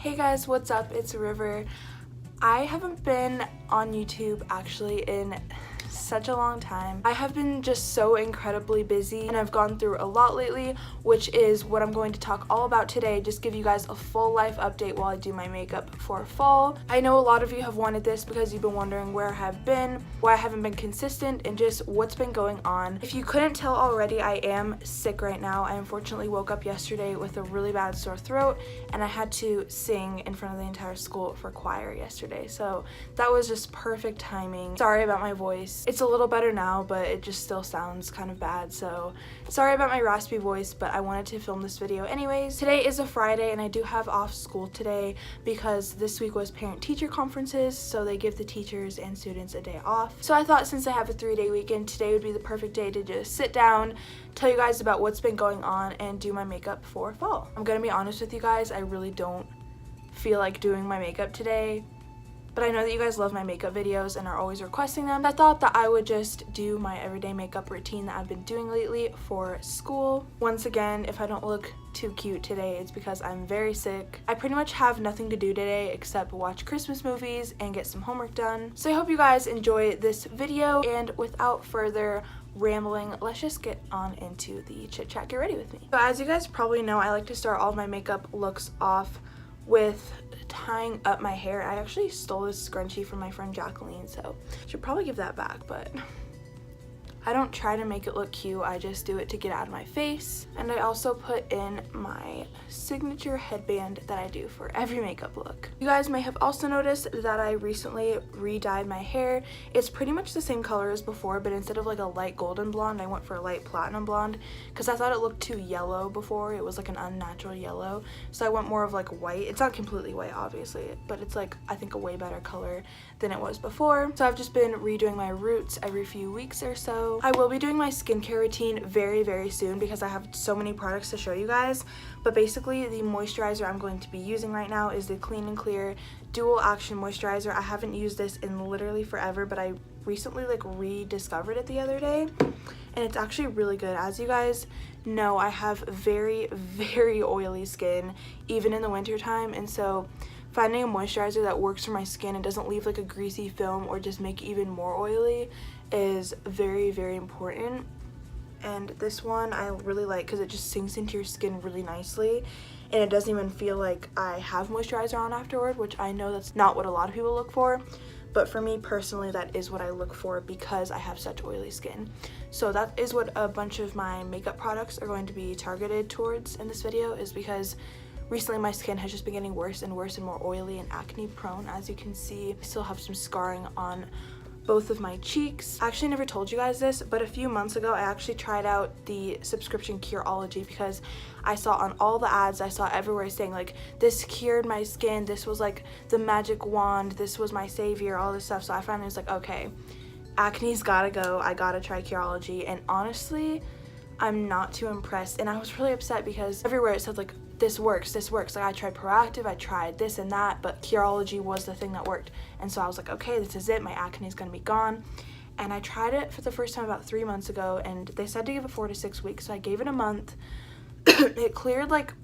Hey guys, what's up? It's River. I haven't been on YouTube actually in such a long time. I have been just so incredibly busy and I've gone through a lot lately, which is what I'm going to talk all about today. Just give you guys a full life update while I do my makeup for fall. I know a lot of you have wanted this because you've been wondering where I have been, why I haven't been consistent, and just what's been going on. If you couldn't tell already, I am sick right now. I unfortunately woke up yesterday with a really bad sore throat and I had to sing in front of the entire school for choir yesterday. So that was just perfect timing. Sorry about my voice. It's a little better now, but it just still sounds kind of bad, so sorry about my raspy voice, but I wanted to film this video anyways. Today is a Friday and I do have off school today because this week was parent-teacher conferences, so they give the teachers and students a day off. So I thought since I have a 3-day weekend, today would be the perfect day to just sit down, tell you guys about what's been going on, and do my makeup for fall. I'm gonna be honest with you guys, I really don't feel like doing my makeup today. But I know that you guys love my makeup videos and are always requesting them. I thought that I would just do my everyday makeup routine that I've been doing lately for school. Once again, if I don't look too cute today, it's because I'm very sick. I pretty much have nothing to do today except watch Christmas movies and get some homework done. So I hope you guys enjoy this video, and without further rambling, let's just get on into the chit chat. Get ready with me. So as you guys probably know, I like to start all of my makeup looks off with tying up my hair. I actually stole this scrunchie from my friend Jacqueline, so I should probably give that back, but I don't try to make it look cute, I just do it to get out of my face. And I also put in my signature headband that I do for every makeup look. You guys may have also noticed that I recently re-dyed my hair. It's pretty much the same color as before, but instead of like a light golden blonde, I went for a light platinum blonde because I thought it looked too yellow before. It was like an unnatural yellow, so I went more of like white. It's not completely white obviously, but it's like I think a way better color than it was before. So I've just been redoing my roots every few weeks or so. I will be doing my skincare routine very soon because I have so many products to show you guys, but basically the moisturizer I'm going to be using right now is the Clean and Clear Dual Action Moisturizer. I haven't used this in literally forever, but I recently like rediscovered it the other day and it's actually really good. As you guys know, I have very oily skin even in the winter time, and so finding a moisturizer that works for my skin and doesn't leave like a greasy film or just make it even more oily is very important. And this one I really like because it just sinks into your skin really nicely and it doesn't even feel like I have moisturizer on afterward, which I know that's not what a lot of people look for, but for me personally that is what I look for because I have such oily skin. So that is what a bunch of my makeup products are going to be targeted towards in this video, is because recently my skin has just been getting worse and worse and more oily and acne prone. As you can see, I still have some scarring on both of my cheeks. I actually never told you guys this, but a few months ago I actually tried out the subscription Curology because I saw on all the ads, I saw everywhere saying like this cured my skin, this was like the magic wand, this was my savior, all this stuff. So I finally was like, okay, acne's gotta go, I gotta try Curology. And honestly, I'm not too impressed, and I was really upset because everywhere it said like this works. Like I tried Proactive, I tried this and that, but Curology was the thing that worked. And so I was like, okay, this is it, my acne is gonna be gone. And I tried it for the first time about 3 months ago, and they said to give it 4 to 6 weeks, so I gave it a month. It cleared like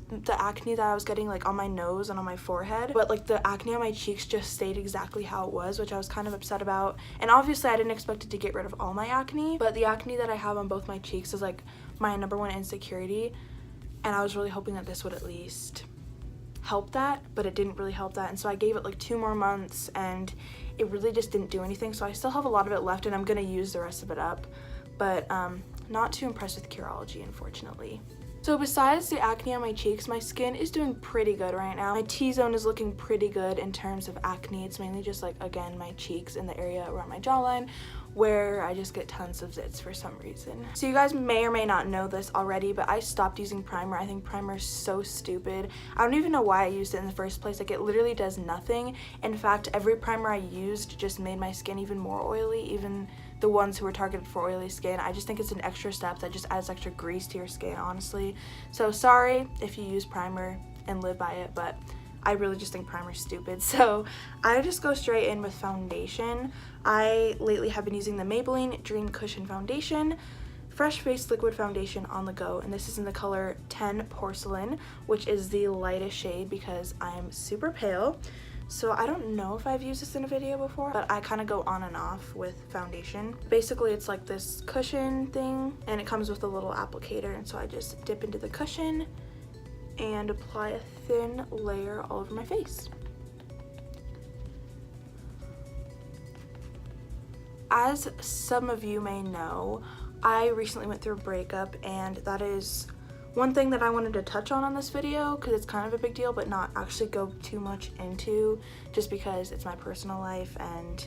the acne that I was getting like on my nose and on my forehead, but like the acne on my cheeks just stayed exactly how it was, which I was kind of upset about. And obviously I didn't expect it to get rid of all my acne, but the acne that I have on both my cheeks is like my #1 insecurity, and I was really hoping that this would at least help that, but it didn't really help that. And so I gave it like 2 more months and it really just didn't do anything. So I still have a lot of it left and I'm gonna use the rest of it up, but not too impressed with Curology, unfortunately. So besides the acne on my cheeks, my skin is doing pretty good right now. My T-zone is looking pretty good in terms of acne. It's mainly just like, again, my cheeks and the area around my jawline where I just get tons of zits for some reason. So you guys may or may not know this already, but I stopped using primer. I think primer is so stupid. I don't even know why I used it in the first place. Like, it literally does nothing. In fact, every primer I used just made my skin even more oily, even the ones who were targeted for oily skin. I just think it's an extra step that just adds extra grease to your skin, honestly. So sorry if you use primer and live by it, but I really just think primer's stupid. So I just go straight in with foundation. I lately have been using the Maybelline Dream Cushion Foundation. Fresh Face Liquid Foundation on the go, and this is in the color 10 Porcelain, which is the lightest shade because I'm super pale. So I don't know if I've used this in a video before, but I kind of go on and off with foundation. Basically, it's like this cushion thing, and it comes with a little applicator, and so I just dip into the cushion and apply a thin layer all over my face. As some of you may know, I recently went through a breakup, and that is one thing that I wanted to touch on this video because it's kind of a big deal, but not actually go too much into, just because it's my personal life and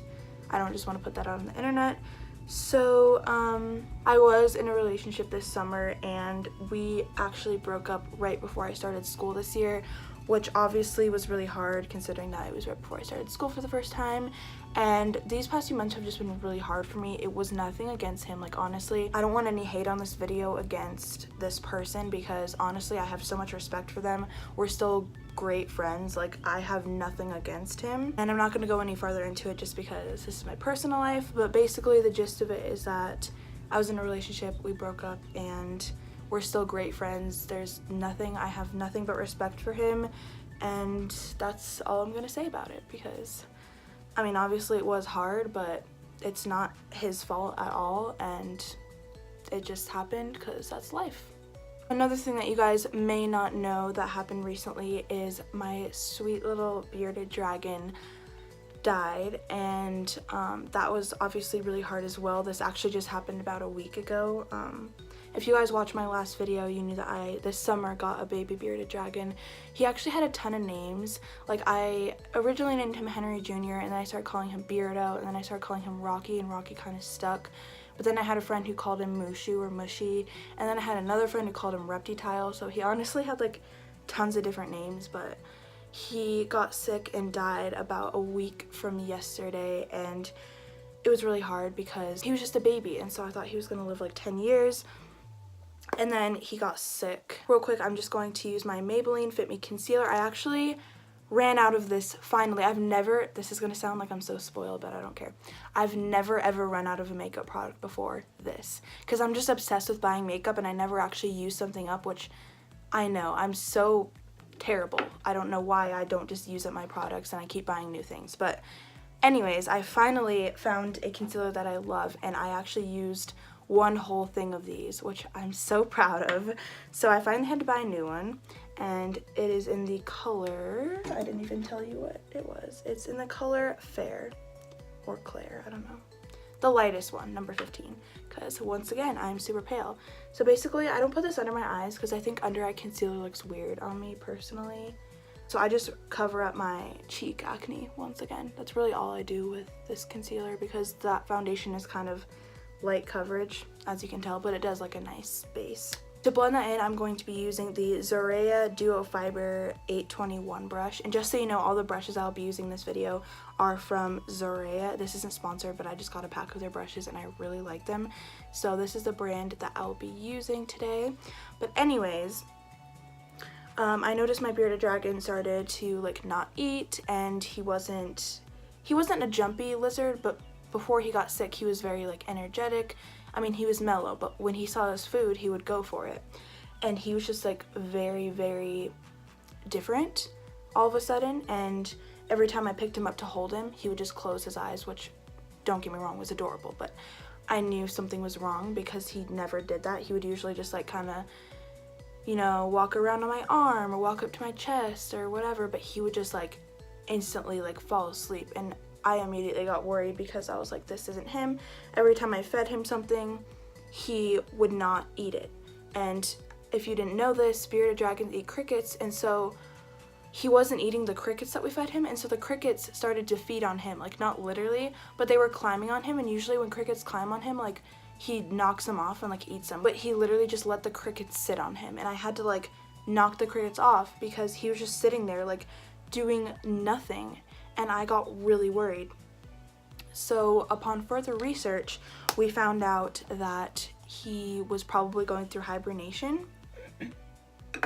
I don't just want to put that out on the internet. So I was in a relationship this summer, and we actually broke up right before I started school this year, which obviously was really hard considering that it was right before I started school for the first time. And these past few months have just been really hard for me. It was nothing against him, like honestly, I don't want any hate on this video against this person because honestly I have so much respect for them. We're still great friends, like I have nothing against him, and I'm not going to go any farther into it just because this is my personal life. But basically the gist of it is that I was in a relationship, we broke up, and we're still great friends. There's nothing, I have nothing but respect for him, and that's all I'm gonna say about it because, I mean, obviously it was hard, but it's not his fault at all, and it just happened because that's life. Another thing that you guys may not know that happened recently is my sweet little bearded dragon died, and that was obviously really hard as well. This actually just happened about a week ago. If you guys watched my last video, you knew that I, this summer, got a baby bearded dragon. He actually had a ton of names. Like, I originally named him Henry Jr., and then I started calling him Beardo, and then I started calling him Rocky, and Rocky kind of stuck. But then I had a friend who called him Mushu or Mushy, and then I had another friend who called him Reptile, so he honestly had like tons of different names. But he got sick and died about a week from yesterday, and it was really hard because he was just a baby, and so I thought he was gonna live like 10 years. And then he got sick. Real quick, I'm just going to use my Maybelline Fit Me Concealer. I actually ran out of this finally. I've never, this is gonna sound like I'm so spoiled, but I don't care. I've never ever run out of a makeup product before this, because I'm just obsessed with buying makeup, and I never actually use something up, which I know, I'm so terrible. I don't know why I don't just use up my products and I keep buying new things. But anyways, I finally found a concealer that I love, and I actually used one whole thing of these, which I'm so proud of. So I finally had to buy a new one, and it is in the color, I didn't even tell you what it was. It's in the color Fair or Claire, I don't know. The lightest one, number 15, because once again, I'm super pale. So basically, I don't put this under my eyes because I think under eye concealer looks weird on me personally. So I just cover up my cheek acne once again. That's really all I do with this concealer because that foundation is kind of light coverage, as you can tell, but it does like a nice base. To blend that in, I'm going to be using the Zorea Duo Fiber 821 brush. And just so you know, all the brushes I'll be using in this video are from Zorea. This isn't sponsored, but I just got a pack of their brushes and I really like them. So this is the brand that I'll be using today. But anyways, I noticed my bearded dragon started to like not eat, and he wasn't a jumpy lizard, but before he got sick, he was very like energetic. I mean, he was mellow, but when he saw his food, he would go for it. And he was just like very, very different all of a sudden. And every time I picked him up to hold him, he would just close his eyes, which, don't get me wrong, was adorable. But I knew something was wrong because he never did that. He would usually just like kind of, you know, walk around on my arm or walk up to my chest or whatever. But he would just like instantly like fall asleep. And I immediately got worried because I was like, this isn't him. Every time I fed him something, he would not eat it. And if you didn't know this, bearded dragons eat crickets, and so he wasn't eating the crickets that we fed him, and so the crickets started to feed on him, like not literally, but they were climbing on him, and usually when crickets climb on him, like he knocks them off and like eats them, but he literally just let the crickets sit on him, and I had to like knock the crickets off because he was just sitting there like doing nothing. And I got really worried. So upon further research, we found out that he was probably going through hibernation,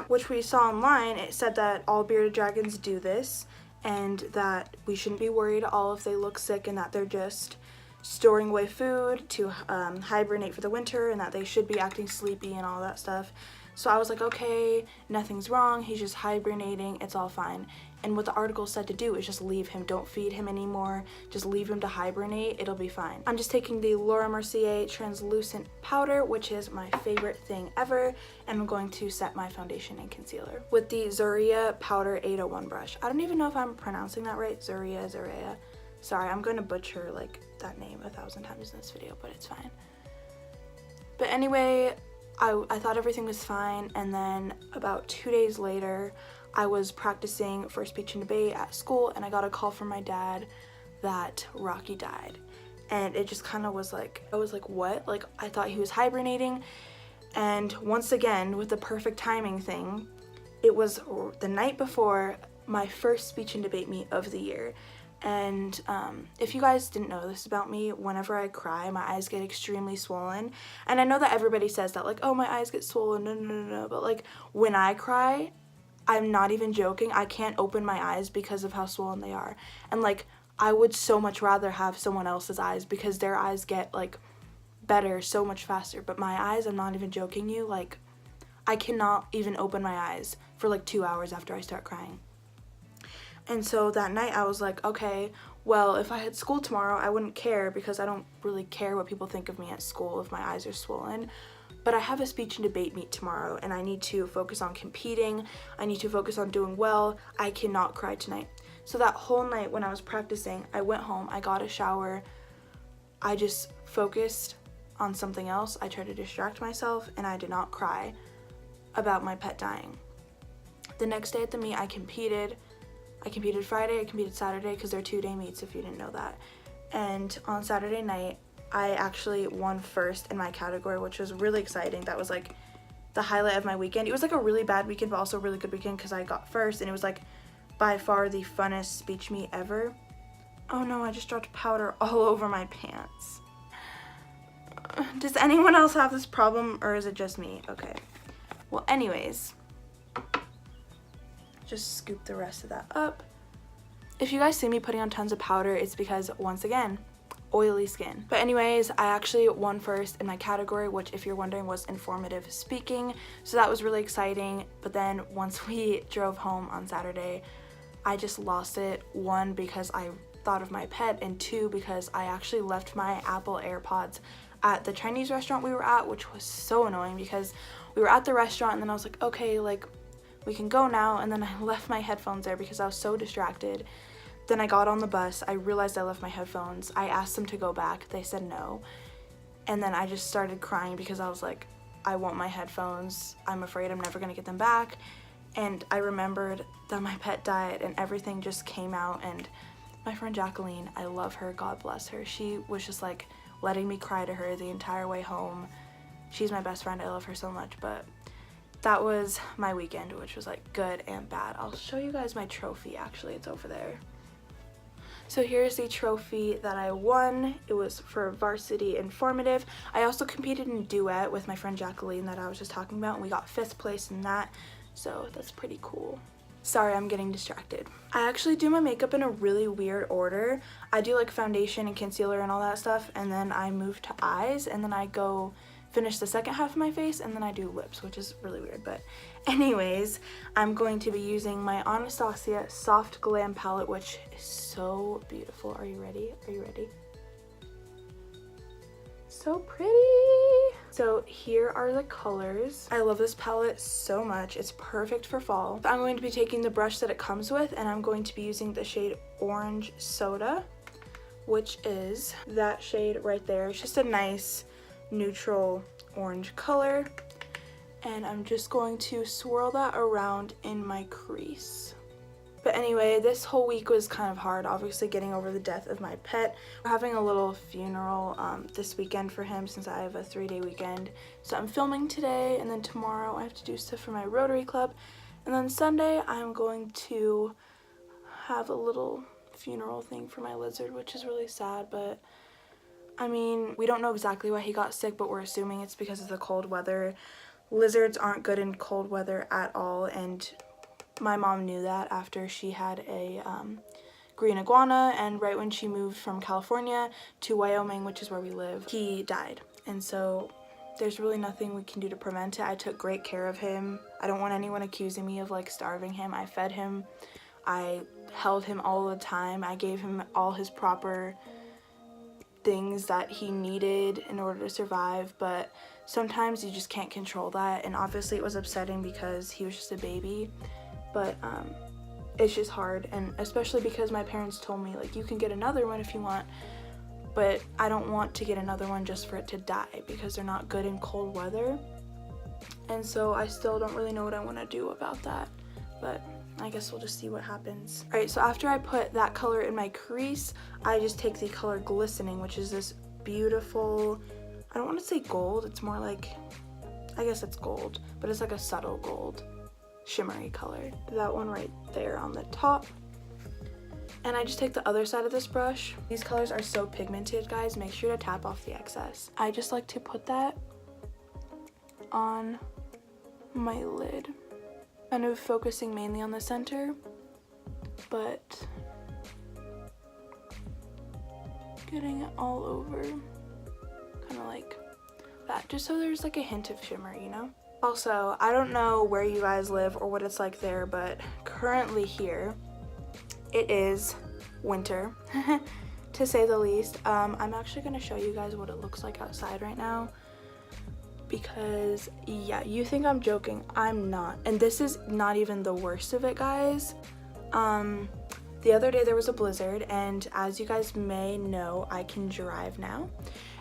which we saw online. It said that all bearded dragons do this, and that we shouldn't be worried at all if they look sick, and that they're just storing away food to hibernate for the winter, and that they should be acting sleepy and all that stuff. So I was like, okay, nothing's wrong, he's just hibernating, it's all fine. And what the article said to do is just leave him, don't feed him anymore, just leave him to hibernate, it'll be fine. I'm just taking the Laura Mercier translucent powder, which is my favorite thing ever, and I'm going to set my foundation and concealer with the Zuria Powder 801 brush. I don't even know if I'm pronouncing that right, Zuria. Sorry, I'm going to butcher like that name 1,000 times in this video, but it's fine. But anyway, I thought everything was fine, and then about 2 days later, I was practicing for speech and debate at school, and I got a call from my dad that Rocky died. And it just kind of was like, I was like, what? Like, I thought he was hibernating. And once again, with the perfect timing thing, it was the night before my first speech and debate meet of the year. And if you guys didn't know this about me, whenever I cry, my eyes get extremely swollen. And I know that everybody says that, like, oh, my eyes get swollen, no, but like, when I cry, I'm not even joking, I can't open my eyes because of how swollen they are. And like, I would so much rather have someone else's eyes because their eyes get like better so much faster, but my eyes, I'm not even joking you, like, I cannot even open my eyes for like 2 hours after I start crying. And so that night I was like, okay, well, if I had school tomorrow, I wouldn't care because I don't really care what people think of me at school if my eyes are swollen. But I have a speech and debate meet tomorrow, and I need to focus on competing. I need to focus on doing well. I cannot cry tonight. So that whole night when I was practicing, I went home, I got a shower. I just focused on something else. I tried to distract myself, and I did not cry about my pet dying. The next day at the meet, I competed Friday, I competed Saturday, because they're 2-day meets if you didn't know that. And on Saturday night, I actually won first in my category, which was really exciting. That was like the highlight of my weekend. It was like a really bad weekend, but also a really good weekend because I got first, and it was like by far the funnest speech meet ever. Oh no, I just dropped powder all over my pants. Does anyone else have this problem, or is it just me? Okay. Well, anyways, just scoop the rest of that up. If you guys see me putting on tons of powder, it's because, once again, oily skin. But anyways, I actually won first in my category, which, if you're wondering, was informative speaking. So that was really exciting. But then once we drove home on Saturday, I just lost it. 1, because I thought of my pet, and 2, because I actually left my Apple AirPods at the Chinese restaurant we were at, which was so annoying because we were at the restaurant and then I was like, okay, like, we can go now, and then I left my headphones there because I was so distracted. Then I got on the bus, I realized I left my headphones. I asked them to go back, they said no. And then I just started crying because I was like, I want my headphones, I'm afraid I'm never gonna get them back. And I remembered that my pet died, and everything just came out. And my friend Jacqueline, I love her, God bless her, she was just like letting me cry to her the entire way home. She's my best friend, I love her so much. But that was my weekend, which was like good and bad. I'll show you guys my trophy, actually, it's over there. So here's the trophy that I won. It was for varsity informative. I also competed in duet with my friend Jacqueline that I was just talking about, and we got 5th place in that, so that's pretty cool. Sorry, I'm getting distracted. I actually do my makeup in a really weird order. I do like foundation and concealer and all that stuff, and then I move to eyes, and then I go finish the second half of my face, and then I do lips, which is really weird. But anyways, I'm going to be using my Anastasia Soft Glam palette, which is so beautiful. Are you ready? Are you ready? So pretty. So here are the colors. I love this palette so much. It's perfect for fall. I'm going to be taking the brush that it comes with, and I'm going to be using the shade Orange Soda, which is that shade right there. It's just a nice neutral orange color, and I'm just going to swirl that around in my crease. But anyway, this whole week was kind of hard, obviously, getting over the death of my pet. We're having a little funeral this weekend for him, since I have a 3-day weekend. So I'm filming today, and then tomorrow I have to do stuff for my Rotary Club, and then Sunday I'm going to have a little funeral thing for my lizard, which is really sad. But I mean, we don't know exactly why he got sick, but we're assuming it's because of the cold weather. Lizards aren't good in cold weather at all, and my mom knew that after she had a green iguana, and right when she moved from California to Wyoming, which is where we live, he died. And so there's really nothing we can do to prevent it. I took great care of him. I don't want anyone accusing me of like starving him. I fed him, I held him all the time, I gave him all his proper things that he needed in order to survive, but sometimes you just can't control that. And obviously it was upsetting because he was just a baby, but it's just hard. And especially because my parents told me like, you can get another one if you want, but I don't want to get another one just for it to die, because they're not good in cold weather. And so I still don't really know what I want to do about that, but I guess we'll just see what happens. Alright, so after I put that color in my crease, I just take the color Glistening, which is this beautiful, I don't want to say gold, it's more like, I guess it's gold, but it's like a subtle gold, shimmery color. That one right there on the top. And I just take the other side of this brush. These colors are so pigmented, guys, make sure to tap off the excess. I just like to put that on my lid. Kind of focusing mainly on the center, but getting it all over, kind of like that, just so there's like a hint of shimmer, you know? Also, I don't know where you guys live or what it's like there, but currently here, it is winter, to say the least. I'm actually going to show you guys what it looks like outside right now, because yeah, you think I'm joking, I'm not. And this is not even the worst of it, guys. The other day there was a blizzard, and as you guys may know, I can drive now.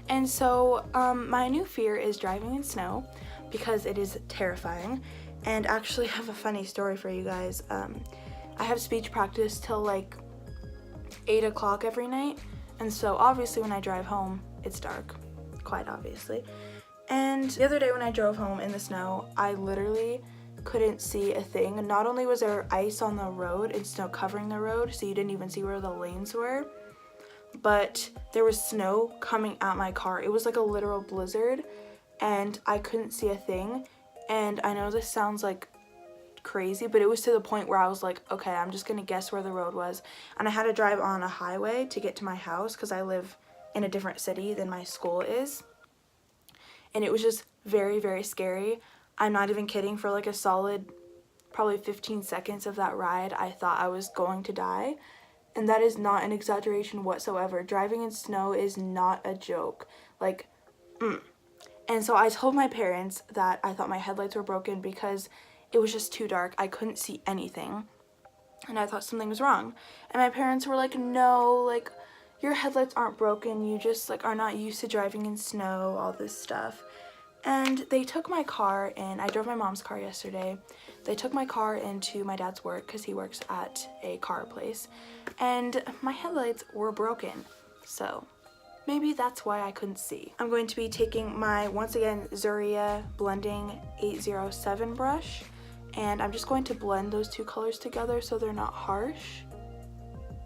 And so my new fear is driving in snow, because it is terrifying. And actually I have a funny story for you guys. I have speech practice till like 8 o'clock every night, and so obviously when I drive home it's dark, quite obviously. And the other day when I drove home in the snow, I literally couldn't see a thing. Not only was there ice on the road and snow covering the road, so you didn't even see where the lanes were, but there was snow coming at my car. It was like a literal blizzard, and I couldn't see a thing. And I know this sounds like crazy, but it was to the point where I was like, okay, I'm just gonna guess where the road was. And I had to drive on a highway to get to my house, because I live in a different city than my school is. And it was just very, very scary. I'm not even kidding. For like a solid probably 15 seconds of that ride, I thought I was going to die. And that is not an exaggeration whatsoever. Driving in snow is not a joke. Like, And so I told my parents that I thought my headlights were broken because it was just too dark. I couldn't see anything. And I thought something was wrong. And my parents were like, no, like, your headlights aren't broken, you just like are not used to driving in snow, all this stuff. And they took my car in. I drove my mom's car yesterday. They took my car into my dad's work, because he works at a car place, and my headlights were broken. So maybe that's why I couldn't see. I'm going to be taking my, once again, Zuria Blending 807 brush, and I'm just going to blend those two colors together so they're not harsh.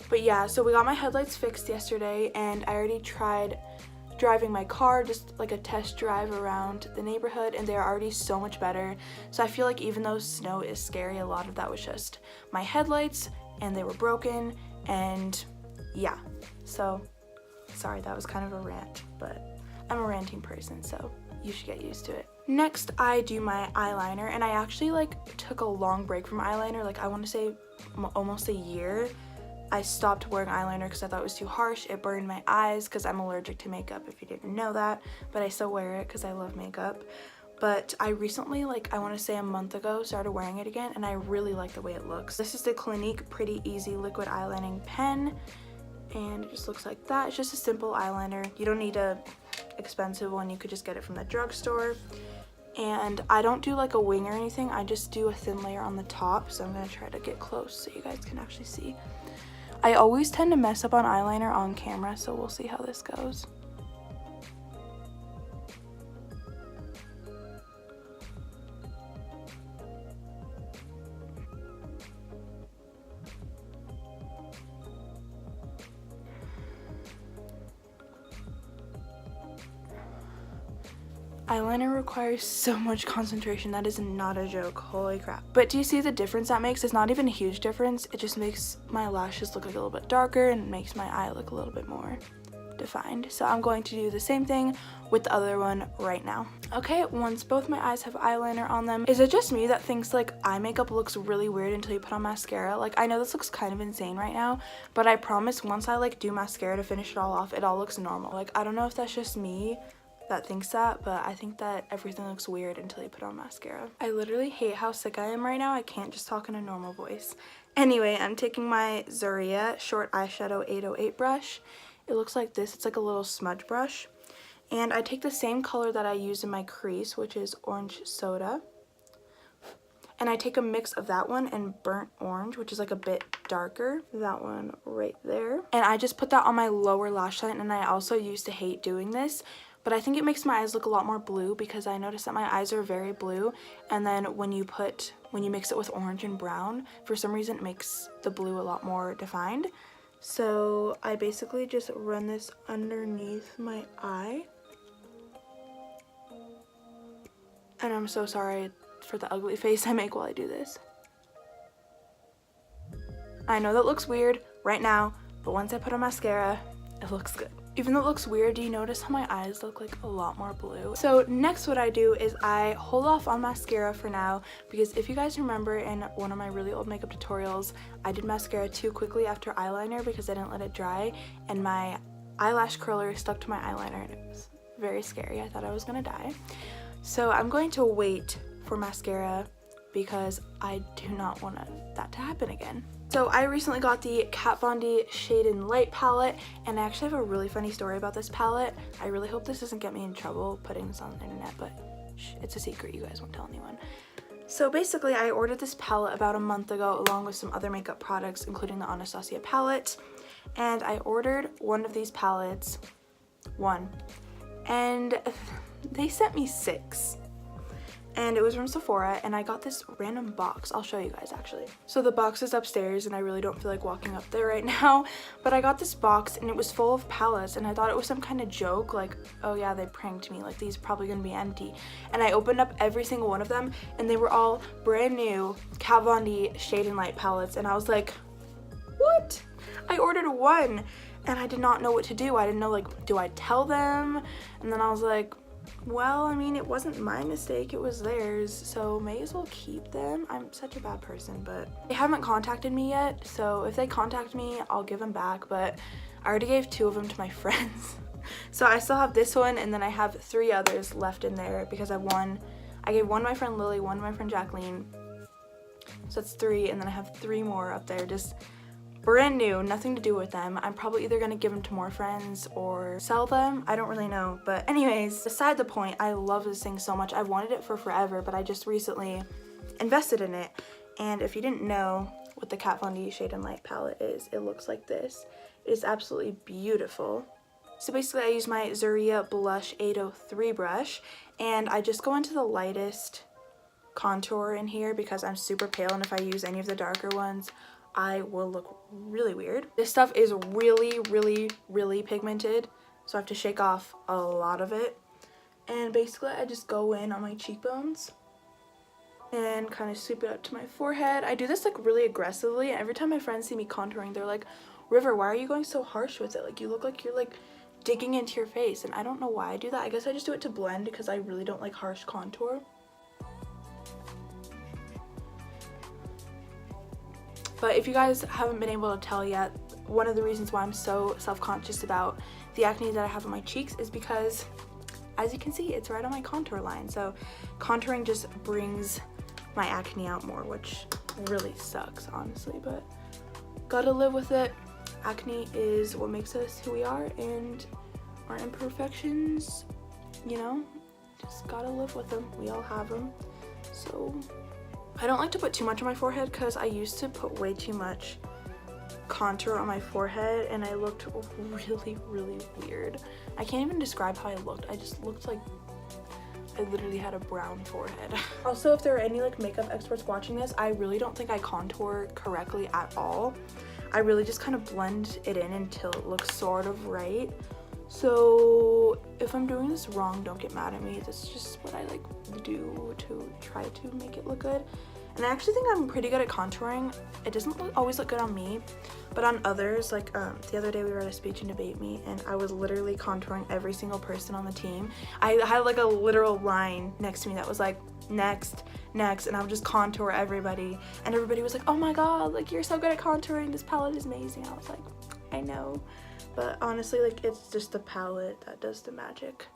But yeah, so we got my headlights fixed yesterday, and I already tried driving my car, just like a test drive around the neighborhood, and they're already so much better. So I feel like even though snow is scary, a lot of that was just my headlights, and they were broken, and yeah. So sorry, that was kind of a rant, but I'm a ranting person, so you should get used to it. Next, I do my eyeliner, and I actually like took a long break from eyeliner, like I want to say almost a year. I stopped wearing eyeliner because I thought it was too harsh. It burned my eyes because I'm allergic to makeup, if you didn't know that, but I still wear it because I love makeup. But I recently, like I want to say a month ago, started wearing it again, and I really like the way it looks. This is the Clinique Pretty Easy Liquid Eyelining Pen, and it just looks like that. It's just a simple eyeliner. You don't need a expensive one. You could just get it from the drugstore. And I don't do like a wing or anything. I just do a thin layer on the top, so I'm going to try to get close so you guys can actually see. I always tend to mess up on eyeliner on camera, so we'll see how this goes. Eyeliner requires so much concentration. That is not a joke. Holy crap. But do you see the difference that makes? It's not even a huge difference. It just makes my lashes look like a little bit darker and makes my eye look a little bit more defined. So I'm going to do the same thing with the other one right now. Okay, once both my eyes have eyeliner on them, is it just me that thinks like eye makeup looks really weird until you put on mascara? Like, I know this looks kind of insane right now, but I promise once I like do mascara to finish it all off, it all looks normal. Like, I don't know if that's just me that thinks that, but I think that everything looks weird until you put on mascara. I literally hate how sick I am right now. I can't just talk in a normal voice. Anyway, I'm taking my Zuria short eyeshadow 808 brush. It looks like this. It's like a little smudge brush. And I take the same color that I use in my crease, which is orange soda. And I take a mix of that one and burnt orange, which is like a bit darker. That one right there. And I just put that on my lower lash line, and I also used to hate doing this, but I think it makes my eyes look a lot more blue because I noticed that my eyes are very blue, and then when you mix it with orange and brown, for some reason it makes the blue a lot more defined. So I basically just run this underneath my eye. And I'm so sorry for the ugly face I make while I do this. I know that looks weird right now, but once I put on mascara, it looks good. Even though it looks weird, do you notice how my eyes look like a lot more blue? So next what I do is I hold off on mascara for now, because if you guys remember in one of my really old makeup tutorials, I did mascara too quickly after eyeliner because I didn't let it dry, and my eyelash curler stuck to my eyeliner and it was very scary. I thought I was gonna die. So I'm going to wait for mascara because I do not want that to happen again. So I recently got the Kat Von D Shade and Light palette, and I actually have a really funny story about this palette. I really hope this doesn't get me in trouble putting this on the internet, but shh, it's a secret, you guys won't tell anyone. So basically I ordered this palette about a month ago along with some other makeup products, including the Anastasia palette, and I ordered one of these palettes, and they sent me 6. And it was from Sephora, and I got this random box. I'll show you guys actually. So the box is upstairs, and I really don't feel like walking up there right now, but I got this box and it was full of palettes, and I thought it was some kind of joke, like, oh yeah, they pranked me, like these are probably gonna be empty. And I opened up every single one of them, and they were all brand new Kat Von D Shade and Light palettes, and I was like, what? I ordered one and I did not know what to do. I didn't know, like, do I tell them? And then I was like, well, I mean, it wasn't my mistake, it was theirs, so may as well keep them. I'm such a bad person, but they haven't contacted me yet, so if they contact me, I'll give them back, but I already gave 2 of them to my friends. So I still have this one, and then I have 3 others left in there because I gave one to my friend Lily, one to my friend Jacqueline, so that's 3, and then I have 3 more up there, just brand new, nothing to do with them. I'm probably either gonna give them to more friends or sell them. I don't really know, but anyways, beside the point, I love this thing so much. I've wanted it for forever, but I just recently invested in it. And if you didn't know what the Kat Von D Shade and Light palette is, it looks like this. It is absolutely beautiful. So basically I use my Zuria Blush 803 brush, and I just go into the lightest contour in here because I'm super pale, and if I use any of the darker ones, I will look really weird. This stuff is really, really, really pigmented, so I have to shake off a lot of it. And basically I just go in on my cheekbones and kind of sweep it up to my forehead. I do this like really aggressively, and every time my friends see me contouring, they're like, River, why are you going so harsh with it? Like, you look like you're like digging into your face. And I don't know why I do that. I guess I just do it to blend because I really don't like harsh contour. But if you guys haven't been able to tell yet, one of the reasons why I'm so self-conscious about the acne that I have on my cheeks is because, as you can see, it's right on my contour line. So contouring just brings my acne out more, which really sucks, honestly, but gotta live with it. Acne is what makes us who we are, and our imperfections, you know, just gotta live with them. We all have them. So I don't like to put too much on my forehead because I used to put way too much contour on my forehead and I looked really, really weird. I can't even describe how I looked. I just looked like I literally had a brown forehead. Also, if there are any like makeup experts watching this, I really don't think I contour correctly at all. I really just kind of blend it in until it looks sort of right. So if I'm doing this wrong, don't get mad at me. This is just what I like do to try to make it look good. And I actually think I'm pretty good at contouring. It doesn't always look good on me, but on others. Like the other day we were at a speech and debate meet, and I was literally contouring every single person on the team. I had like a literal line next to me that was like, next, next, and I would just contour everybody, and everybody was like, oh my god, like you're so good at contouring, this palette is amazing. I was like, I know, but honestly, like it's just the palette that does the magic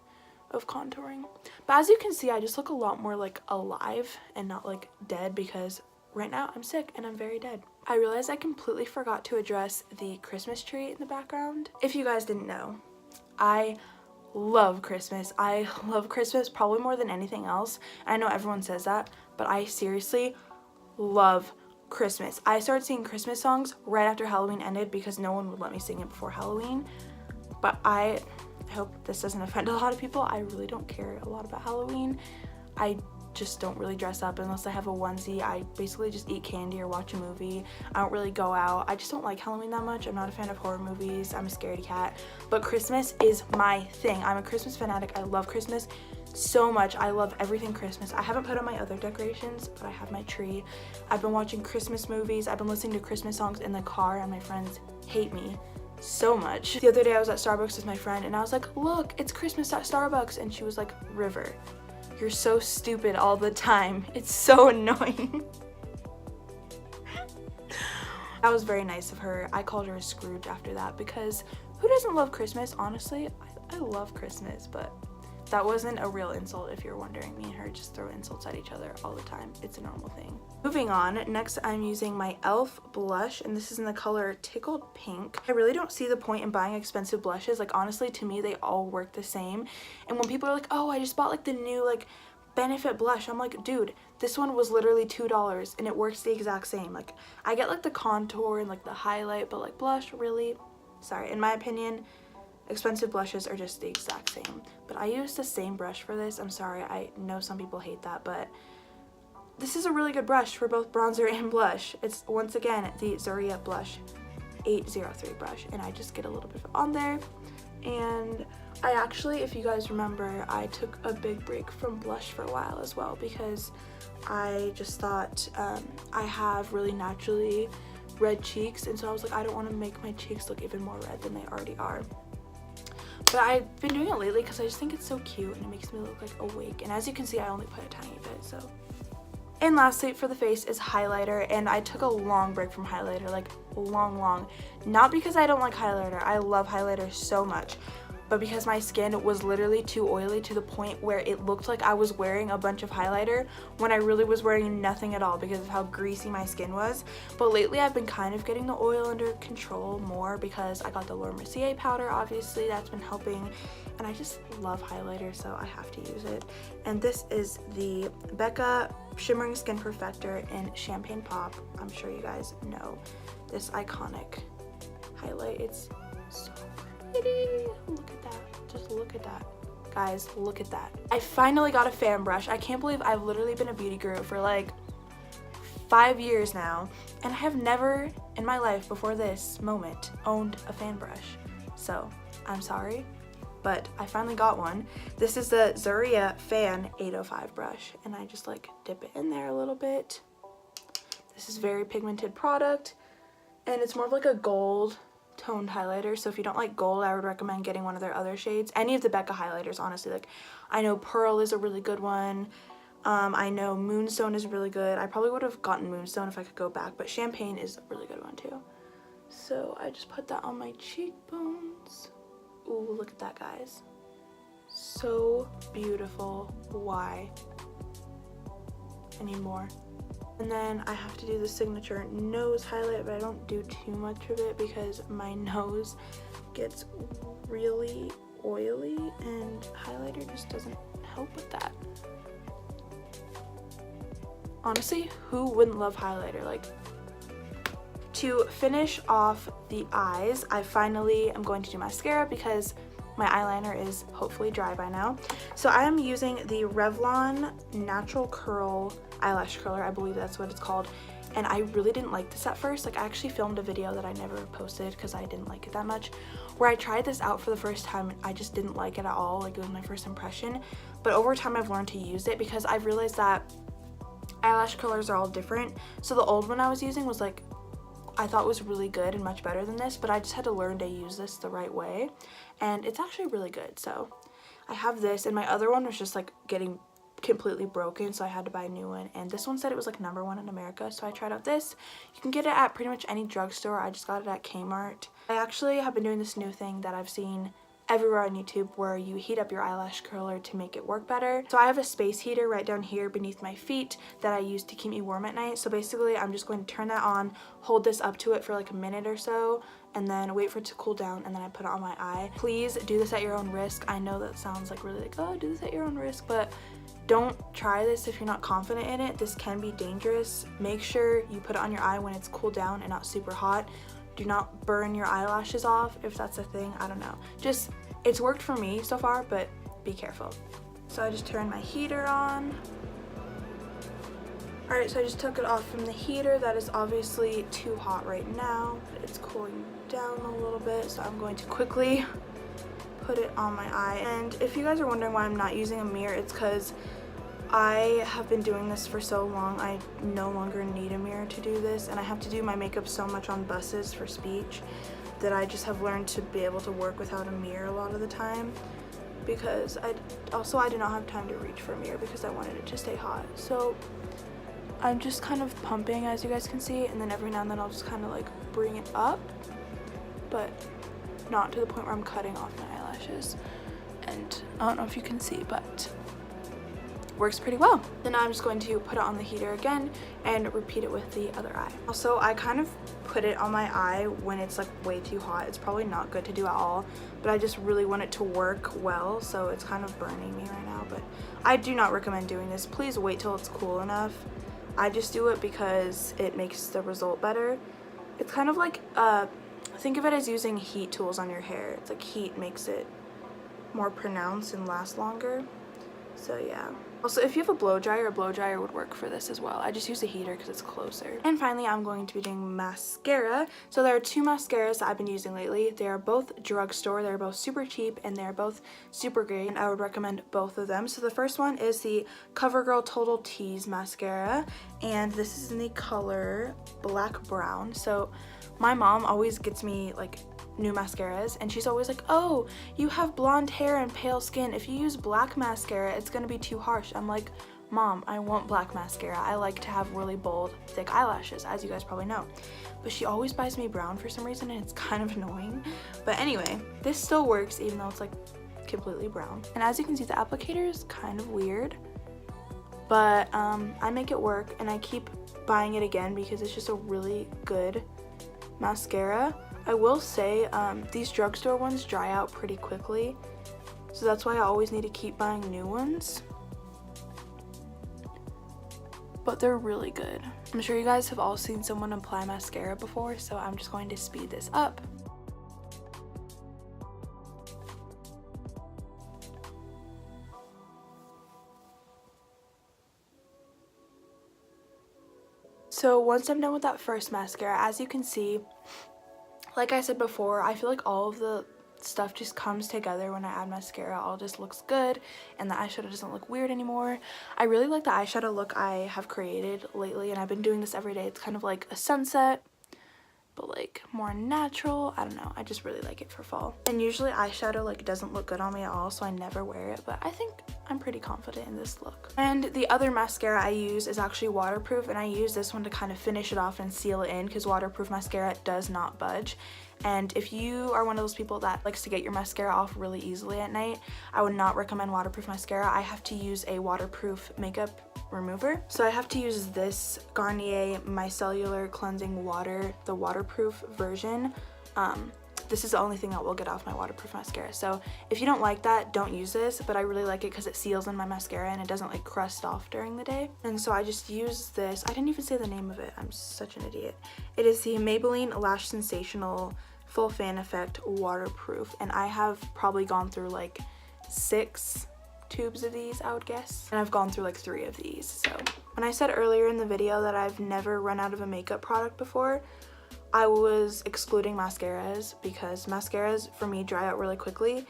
of contouring. But as you can see, I just look a lot more like alive and not like dead, because right now I'm sick and I'm very dead. I realized I completely forgot to address the Christmas tree in the background. If you guys didn't know, I love Christmas. I love Christmas probably more than anything else. I know everyone says that, but I seriously love Christmas. I started singing Christmas songs right after Halloween ended because no one would let me sing it before Halloween. But I hope this doesn't offend a lot of people. I really don't care a lot about Halloween. I just don't really dress up unless I have a onesie. I basically just eat candy or watch a movie. I don't really go out. I just don't like Halloween that much. I'm not a fan of horror movies. I'm a scaredy cat. But Christmas is my thing. I'm a Christmas fanatic. I love Christmas so much. I love everything Christmas. I haven't put on my other decorations, but I have my tree. I've been watching Christmas movies. I've been listening to Christmas songs in the car, and my friends hate me so much. The other day I was at Starbucks with my friend, and I was like, look, it's Christmas at Starbucks, and she was like, River, you're so stupid all the time. It's so annoying. That was very nice of her. I called her a Scrooge after that, because who doesn't love Christmas? Honestly, I love Christmas, but that wasn't a real insult if you're wondering. Me and her just throw insults at each other all the time. It's a normal thing. Moving on, next I'm using my e.l.f. blush, and this is in the color Tickled Pink. I really don't see the point in buying expensive blushes. Like honestly, to me, they all work the same. And when people are like, oh, I just bought like the new like Benefit blush, I'm like, dude, this one was literally $2 and it works the exact same. Like I get like the contour and like the highlight, but like blush, really? Sorry, in my opinion, expensive blushes are just the exact same. But I use the same brush for this. I'm sorry, I know some people hate that, but this is a really good brush for both bronzer and blush. It's once again the Zuria Blush 803 brush, and I just get a little bit of it on there. And I actually, if you guys remember, I took a big break from blush for a while as well, because I just thought I have really naturally red cheeks, and so I was like, I don't want to make my cheeks look even more red than they already are. But I've been doing it lately because I just think it's so cute and it makes me look like awake. And as you can see, I only put a tiny bit, so. And lastly for the face is highlighter, and I took a long break from highlighter, like long. Not because I don't like highlighter, I love highlighter so much, but because my skin was literally too oily to the point where it looked like I was wearing a bunch of highlighter when I really was wearing nothing at all because of how greasy my skin was. But lately I've been kind of getting the oil under control more because I got the Mercier powder, obviously that's been helping, and I just love highlighter, so I have to use it. And this is the Becca Shimmering Skin Perfector in Champagne Pop. I'm sure you guys know this iconic highlight. It's so pretty. Look at that. Just look at that. Guys, look at that. I finally got a fan brush. I can't believe I've literally been a beauty guru for like 5 years now, and I have never in my life before this moment owned a fan brush. So I'm sorry, but I finally got one. This is the Zuria Fan 805 brush, and I just like dip it in there a little bit. This is very pigmented product, and it's more of like a gold toned highlighter, so if you don't like gold, I would recommend getting one of their other shades. Any of the Becca highlighters, honestly. Like I know Pearl is a really good one. I know Moonstone is really good. I probably would have gotten Moonstone if I could go back, but Champagne is a really good one too. So I just put that on my cheekbones. Ooh, look at that, guys. So beautiful. Why? I need more. And then I have to do the signature nose highlight, but I don't do too much of it because my nose gets really oily and highlighter just doesn't help with that. Honestly, who wouldn't love highlighter? Like, to finish off the eyes, I finally am going to do mascara because my eyeliner is hopefully dry by now. So I am using the Revlon Natural Curl eyelash curler, I believe that's what it's called. And I really didn't like this at first. Like, I actually filmed a video that I never posted because I didn't like it that much, where I tried this out for the first time and I just didn't like it at all. Like, it was my first impression. But over time I've learned to use it because I've realized that eyelash curlers are all different. So the old one I was using was like, I thought was really good and much better than this, but I just had to learn to use this the right way, and it's actually really good. So I have this, and my other one was just like getting completely broken, so I had to buy a new one, and this one said it was like #1 in America, so I tried out this. You can get it at pretty much any drugstore. I just got it at Kmart. I actually have been doing this new thing that I've seen everywhere on YouTube where you heat up your eyelash curler to make it work better. So I have a space heater right down here beneath my feet that I use to keep me warm at night. So basically I'm just going to turn that on, hold this up to it for like a minute or so, and then wait for it to cool down, and then I put it on my eye. Please do this at your own risk. I know that sounds like really like, oh, do this at your own risk, but don't try this if you're not confident in it. This can be dangerous. Make sure you put it on your eye when it's cooled down and not super hot. Do not burn your eyelashes off if that's a thing. I don't know. Just, it's worked for me so far, but be careful. So I just turned my heater on. Alright, so I just took it off from the heater. That is obviously too hot right now, but it's cooling down a little bit, so I'm going to quickly put it on my eye. And if you guys are wondering why I'm not using a mirror, it's because I have been doing this for so long. I no longer need a mirror to do this, and I have to do my makeup so much on buses for speech that I just have learned to be able to work without a mirror a lot of the time, because I do not have time to reach for a mirror because I wanted it to stay hot. So I'm just kind of pumping, as you guys can see, and then every now and then I'll just kind of like bring it up, but not to the point where I'm cutting off my eyelashes. And I don't know if you can see, but works pretty well. Then I'm just going to put it on the heater again and repeat it with the other eye. Also, I kind of put it on my eye when it's like way too hot. It's probably not good to do at all, but I just really want it to work well, so it's kind of burning me right now. But I do not recommend doing this. Please wait till it's cool enough. I just do it because it makes the result better. It's kind of like, think of it as using heat tools on your hair. It's like heat makes it more pronounced and last longer. So yeah. Also, if you have a blow dryer would work for this as well. I just use a heater because it's closer. And finally, I'm going to be doing mascara. So there are two mascaras that I've been using lately. They are both drugstore. They're both super cheap and they're both super great, and I would recommend both of them. So the first one is the CoverGirl Total Tease mascara, and this is in the color black brown. So my mom always gets me like new mascaras, and she's always like, oh, you have blonde hair and pale skin, if you use black mascara it's gonna be too harsh. I'm like, Mom, I want black mascara. I like to have really bold, thick eyelashes, as you guys probably know. But she always buys me brown for some reason, and it's kind of annoying. But anyway, this still works even though it's like completely brown. And as you can see, the applicator is kind of weird, but I make it work, and I keep buying it again because it's just a really good mascara. I will say these drugstore ones dry out pretty quickly, so that's why I always need to keep buying new ones. But they're really good. I'm sure you guys have all seen someone apply mascara before, so I'm just going to speed this up. So once I'm done with that first mascara, as you can see, like I said before, I feel like all of the stuff just comes together when I add mascara. All just looks good, and the eyeshadow doesn't look weird anymore. I really like the eyeshadow look I have created lately, and I've been doing this every day. It's kind of like a sunset, but like more natural. I don't know, I just really like it for fall. And usually eyeshadow like doesn't look good on me at all, so I never wear it, but I think I'm pretty confident in this look. And the other mascara I use is actually waterproof, and I use this one to kind of finish it off and seal it in, because waterproof mascara does not budge. And if you are one of those people that likes to get your mascara off really easily at night, I would not recommend waterproof mascara. I have to use a waterproof makeup remover. So I have to use this Garnier Micellar Cleansing Water, the waterproof version. This is the only thing that will get off my waterproof mascara. So if you don't like that, don't use this, but I really like it because it seals in my mascara and it doesn't like crust off during the day. And so I just use this. I didn't even say the name of it. I'm such an idiot. It is the Maybelline Lash Sensational full fan effect waterproof, and I have probably gone through like 6 tubes of these, I would guess, and I've gone through like 3 of these. So when I said earlier in the video that I've never run out of a makeup product before, I was excluding mascaras, because mascaras for me dry out really quickly,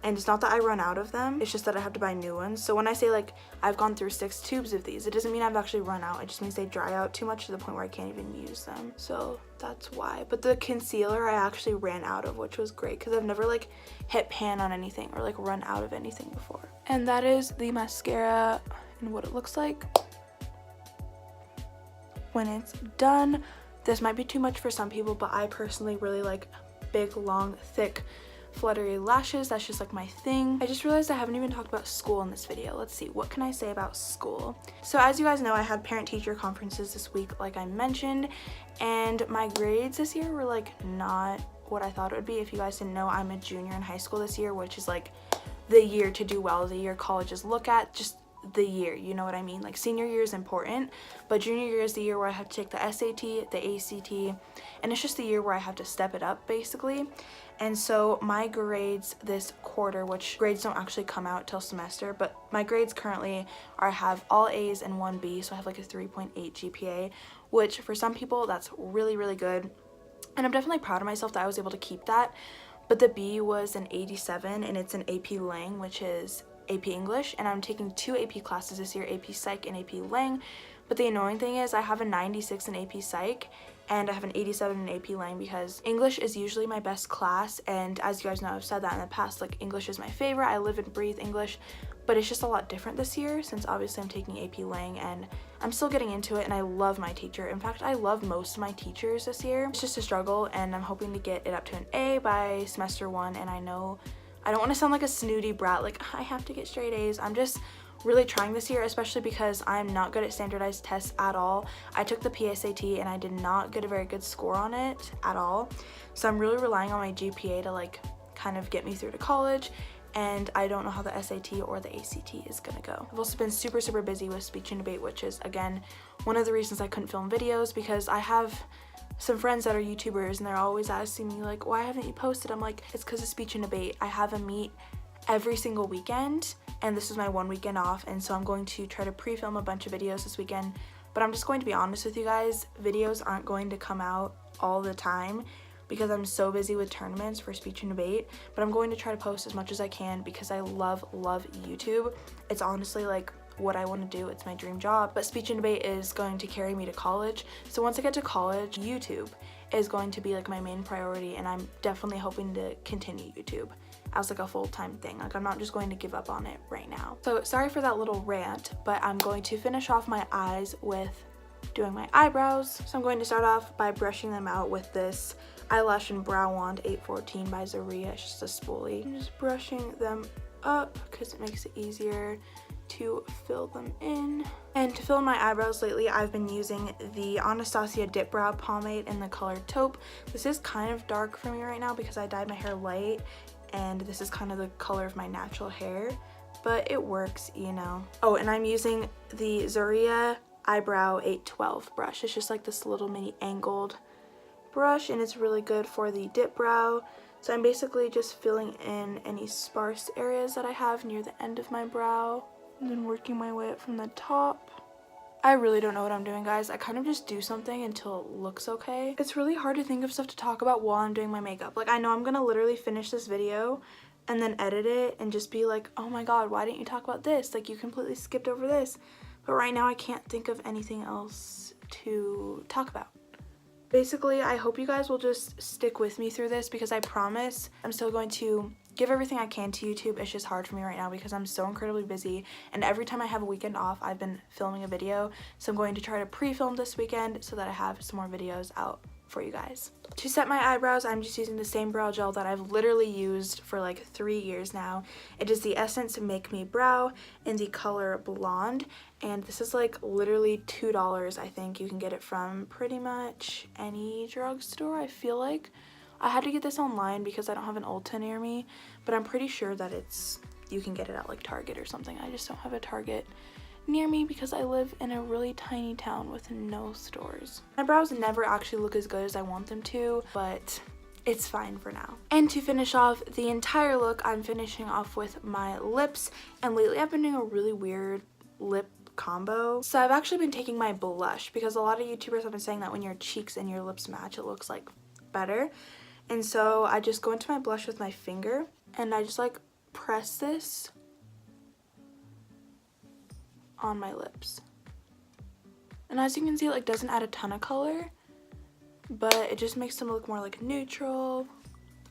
and it's not that I run out of them, it's just that I have to buy new ones. So when I say like I've gone through 6 tubes of these, it doesn't mean I've actually run out, it just means they dry out too much to the point where I can't even use them. So that's why. But the concealer I actually ran out of, which was great because I've never like hit pan on anything or like run out of anything before. And that is the mascara and what it looks like when it's done. This might be too much for some people, but I personally really like big, long, thick, fluttery lashes. That's just like my thing. I just realized I haven't even talked about school in this video. Let's see, what can I say about school? So as you guys know, I had parent-teacher conferences this week, like I mentioned, and my grades this year were like not what I thought it would be. If you guys didn't know, I'm a junior in high school this year, which is like the year to do well, the year colleges look at, just the year, you know what I mean? Like senior year is important, but junior year is the year where I have to take the SAT, the ACT, and it's just the year where I have to step it up basically. And so my grades this quarter, which grades don't actually come out till semester, but my grades currently are, I have all A's and 1 B, so I have like a 3.8 GPA, which for some people that's really, really good. And I'm definitely proud of myself that I was able to keep that. But the B was an 87, and it's an AP Lang, which is AP English, and I'm taking 2 AP classes this year, AP Psych and AP Lang. But the annoying thing is I have a 96 in AP Psych and I have an 87 in AP Lang, because English is usually my best class, and as you guys know, I've said that in the past, like English is my favorite. I live and breathe English, but it's just a lot different this year since obviously I'm taking AP Lang and I'm still getting into it, and I love my teacher. In fact, I love most of my teachers this year. It's just a struggle, and I'm hoping to get it up to an A by semester 1, and I know I don't want to sound like a snooty brat, like I have to get straight A's. I'm just really trying this year, especially because I'm not good at standardized tests at all. I took the PSAT and I did not get a very good score on it at all. So I'm really relying on my GPA to like kind of get me through to college, and I don't know how the SAT or the ACT is gonna go. I've also been super, super busy with speech and debate, which is again one of the reasons I couldn't film videos, because I have some friends that are YouTubers and they're always asking me like, why haven't you posted? I'm like, it's because of speech and debate. I have a meet every single weekend, and this is my 1 weekend off, and so I'm going to try to pre-film a bunch of videos this weekend. But I'm just going to be honest with you guys, videos aren't going to come out all the time because I'm so busy with tournaments for speech and debate, but I'm going to try to post as much as I can because I love YouTube. It's honestly like what I want to do. It's my dream job. But speech and debate is going to carry me to college, so once I get to college, YouTube is going to be like my main priority, and I'm definitely hoping to continue YouTube as like a full-time thing. Like I'm not just going to give up on it right now. So sorry for that little rant, but I'm going to finish off my eyes with doing my eyebrows. So I'm going to start off by brushing them out with this eyelash and brow wand 814 by Zaria. It's just a spoolie. I'm just brushing them up because it makes it easier to fill them in. And to fill in my eyebrows lately, I've been using the Anastasia dipbrow pomade in the color taupe. This is kind of dark for me right now because I dyed my hair light, and this is kind of the color of my natural hair, but it works, you know. Oh, and I'm using the Zaria eyebrow 812 brush. It's just like this little mini angled brush, and it's really good for the dip brow. So I'm basically just filling in any sparse areas that I have near the end of my brow, and then working my way up from the top. I really don't know what I'm doing, guys. I kind of just do something until it looks okay. It's really hard to think of stuff to talk about while I'm doing my makeup. Like I know I'm gonna literally finish this video and then edit it and just be like, oh my god, why didn't you talk about this? Like you completely skipped over this. But right now I can't think of anything else to talk about. Basically, I hope you guys will just stick with me through this, because I promise I'm still going to give everything I can to YouTube. It's just hard for me right now because I'm so incredibly busy, and every time I have a weekend off, I've been filming a video. So I'm going to try to pre-film this weekend so that I have some more videos out for you guys. To set my eyebrows, I'm just using the same brow gel that I've literally used for like 3 years now. It is the Essence Make Me Brow in the color Blonde, and this is like literally $2. I think you can get it from pretty much any drugstore, I feel like. I had to get this online because I don't have an Ulta near me, but I'm pretty sure that you can get it at like Target or something. I just don't have a Target near me because I live in a really tiny town with no stores. My brows never actually look as good as I want them to, but it's fine for now. And to finish off the entire look, I'm finishing off with my lips, and lately I've been doing a really weird lip combo. So I've actually been taking my blush because a lot of YouTubers have been saying that when your cheeks and your lips match, it looks like better. And so I just go into my blush with my finger and I just like press this on my lips. And as you can see, it like doesn't add a ton of color, but it just makes them look more like neutral.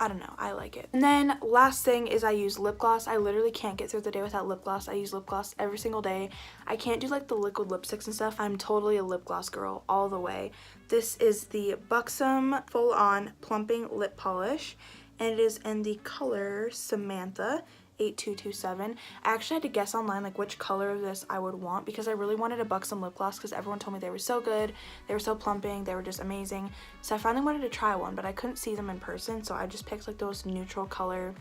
I don't know, I like it. And then last thing is I use lip gloss. I literally can't get through the day without lip gloss. I use lip gloss every single day. I can't do like the liquid lipsticks and stuff. I'm totally a lip gloss girl all the way. This is the Buxom Full On Plumping Lip Polish, and it is in the color Samantha 8227. I actually had to guess online like which color of this I would want because I really wanted a Buxom lip gloss because everyone told me they were so good, they were so plumping, they were just amazing. So I finally wanted to try one, but I couldn't see them in person, so I just picked like the most neutral color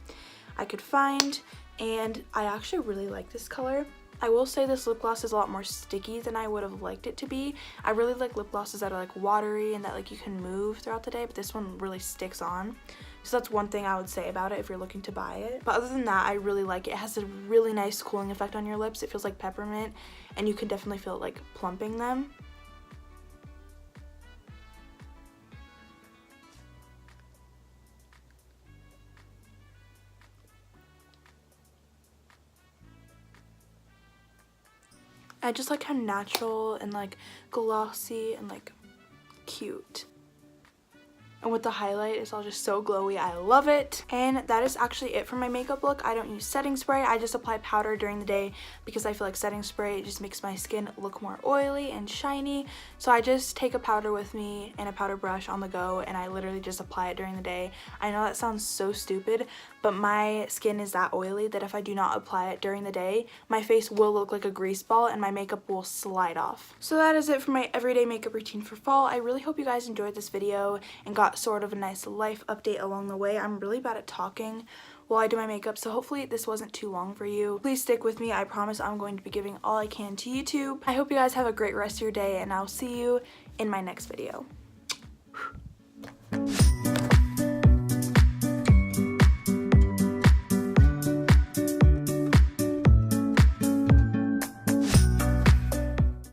I could find, and I actually really like this color. I will say this lip gloss is a lot more sticky than I would have liked it to be. I really like lip glosses that are like watery and that like you can move throughout the day, but this one really sticks on. So that's one thing I would say about it if you're looking to buy it. But other than that, I really like it. It has a really nice cooling effect on your lips. It feels like peppermint, and you can definitely feel it like plumping them. I just like how natural and like glossy and like cute. And with the highlight, it's all just so glowy. I love it. And that is actually it for my makeup look. I don't use setting spray. I just apply powder during the day because I feel like setting spray just makes my skin look more oily and shiny. So I just take a powder with me and a powder brush on the go, and I literally just apply it during the day. I know that sounds so stupid, but my skin is that oily that if I do not apply it during the day, my face will look like a grease ball and my makeup will slide off. So that is it for my everyday makeup routine for fall. I really hope you guys enjoyed this video and got sort of a nice life update along the way. I'm really bad at talking while I do my makeup, so hopefully this wasn't too long for you. Please stick with me. I promise I'm going to be giving all I can to YouTube. I hope you guys have a great rest of your day, and I'll see you in my next video.